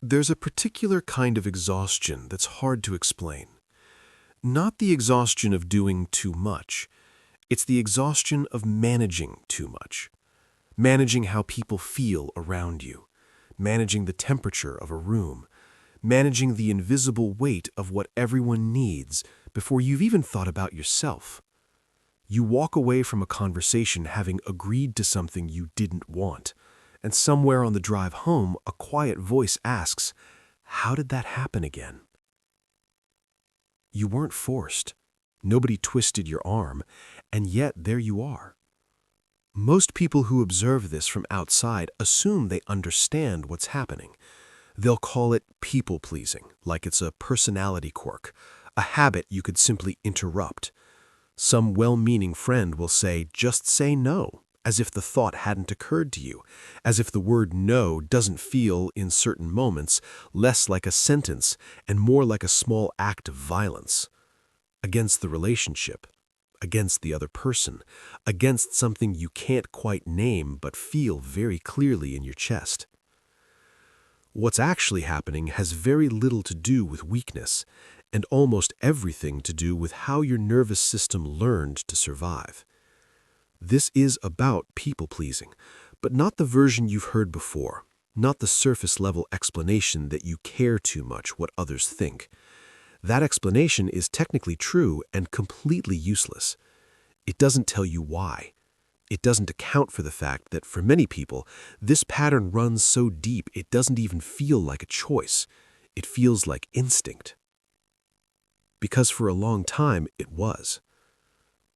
There's a particular kind of exhaustion that's hard to explain. Not the exhaustion of doing too much. It's the exhaustion of managing too much. Managing how people feel around you. Managing the temperature of a room. Managing the invisible weight of what everyone needs before you've even thought about yourself. You walk away from a conversation having agreed to something you didn't want, and somewhere on the drive home, a quiet voice asks, "How did that happen again?" You weren't forced. Nobody twisted your arm, and yet there you are. Most people who observe this from outside assume they understand what's happening. They'll call it people-pleasing, like it's a personality quirk, a habit you could simply interrupt. Some well-meaning friend will say, "Just say no," as if the thought hadn't occurred to you, as if the word no doesn't feel, in certain moments, less like a sentence and more like a small act of violence. Against the relationship, against the other person, against something you can't quite name but feel very clearly in your chest. What's actually happening has very little to do with weakness, and almost everything to do with how your nervous system learned to survive. This is about people-pleasing, but not the version you've heard before, not the surface-level explanation that you care too much what others think. That explanation is technically true and completely useless. It doesn't tell you why. It doesn't account for the fact that for many people, this pattern runs so deep it doesn't even feel like a choice. It feels like instinct. Because for a long time, it was.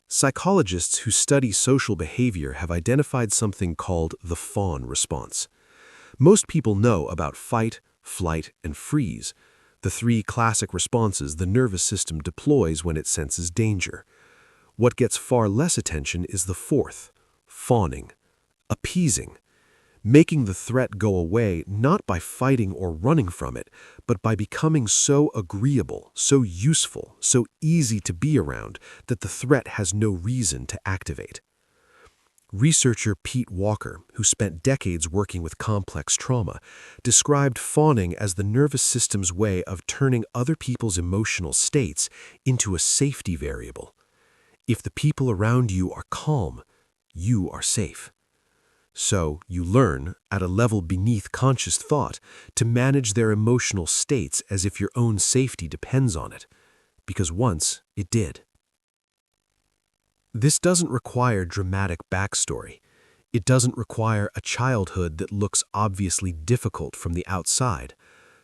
Psychologists who study social behavior have identified something called the fawn response. Most people know about fight, flight, and freeze, the three classic responses the nervous system deploys when it senses danger. What gets far less attention is the fourth, fawning, appeasing, making the threat go away not by fighting or running from it, but by becoming so agreeable, so useful, so easy to be around that the threat has no reason to activate. Researcher Pete Walker, who spent decades working with complex trauma, described fawning as the nervous system's way of turning other people's emotional states into a safety variable. If the people around you are calm, you are safe. So you learn, at a level beneath conscious thought, to manage their emotional states as if your own safety depends on it, because once it did. This doesn't require dramatic backstory. It doesn't require a childhood that looks obviously difficult from the outside.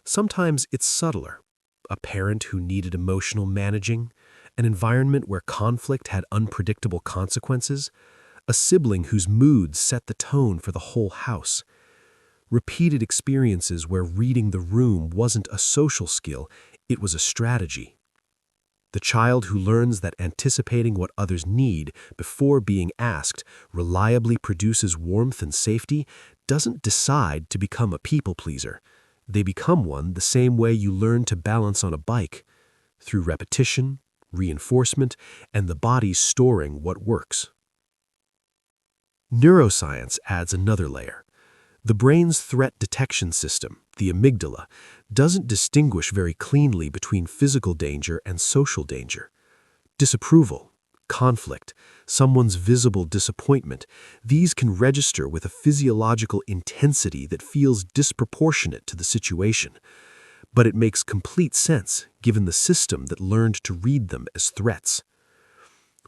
Sometimes it's subtler. A parent who needed emotional managing, an environment where conflict had unpredictable consequences, a sibling whose moods set the tone for the whole house. Repeated experiences where reading the room wasn't a social skill, it was a strategy. The child who learns that anticipating what others need before being asked reliably produces warmth and safety doesn't decide to become a people pleaser. They become one the same way you learn to balance on a bike, through repetition, reinforcement, and the body storing what works. Neuroscience adds another layer. The brain's threat detection system, the amygdala, doesn't distinguish very cleanly between physical danger and social danger. Disapproval, conflict, someone's visible disappointment, these can register with a physiological intensity that feels disproportionate to the situation. But it makes complete sense given the system that learned to read them as threats.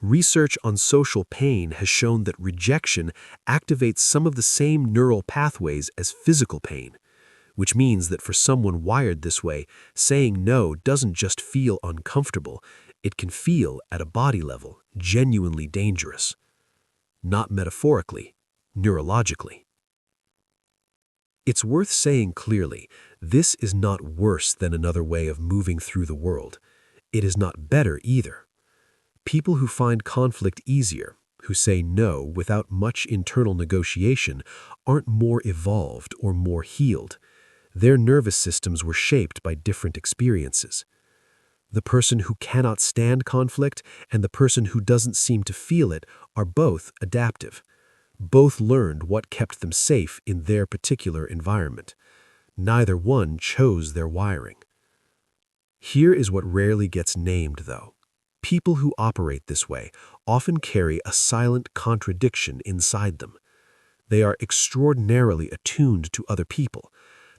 Research on social pain has shown that rejection activates some of the same neural pathways as physical pain, which means that for someone wired this way, saying no doesn't just feel uncomfortable, it can feel, at a body level, genuinely dangerous. Not metaphorically, neurologically. It's worth saying clearly, this is not worse than another way of moving through the world. It is not better either. People who find conflict easier, who say no without much internal negotiation, aren't more evolved or more healed. Their nervous systems were shaped by different experiences. The person who cannot stand conflict and the person who doesn't seem to feel it are both adaptive. Both learned what kept them safe in their particular environment. Neither one chose their wiring. Here is what rarely gets named, though. People who operate this way often carry a silent contradiction inside them. They are extraordinarily attuned to other people.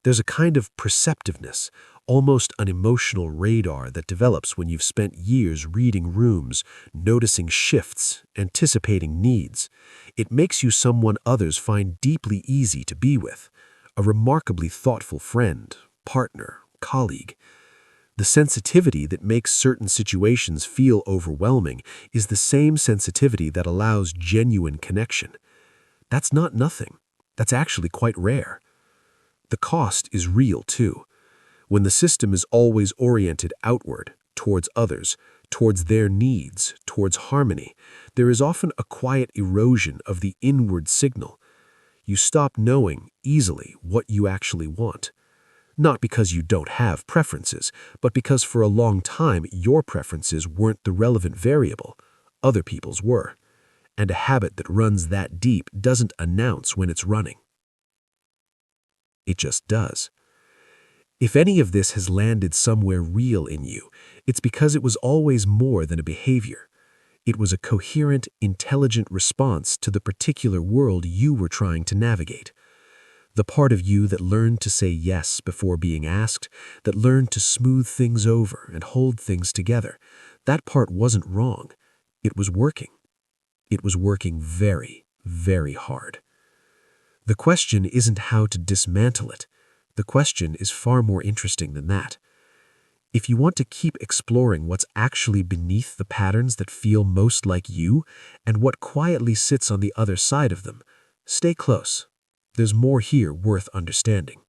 There's a kind of perceptiveness, almost an emotional radar that develops when you've spent years reading rooms, noticing shifts, anticipating needs. It makes you someone others find deeply easy to be with, a remarkably thoughtful friend, partner, colleague. The sensitivity that makes certain situations feel overwhelming is the same sensitivity that allows genuine connection. That's not nothing. That's actually quite rare. The cost is real, too. When the system is always oriented outward, towards others, towards their needs, towards harmony, there is often a quiet erosion of the inward signal. You stop knowing easily what you actually want. Not because you don't have preferences, but because for a long time your preferences weren't the relevant variable. Other people's were. And a habit that runs that deep doesn't announce when it's running. It just does. If any of this has landed somewhere real in you, it's because it was always more than a behavior. It was a coherent, intelligent response to the particular world you were trying to navigate. The part of you that learned to say yes before being asked, that learned to smooth things over and hold things together, that part wasn't wrong. It was working. It was working very, very hard. The question isn't how to dismantle it. The question is far more interesting than that. If you want to keep exploring what's actually beneath the patterns that feel most like you and what quietly sits on the other side of them, stay close. There's more here worth understanding.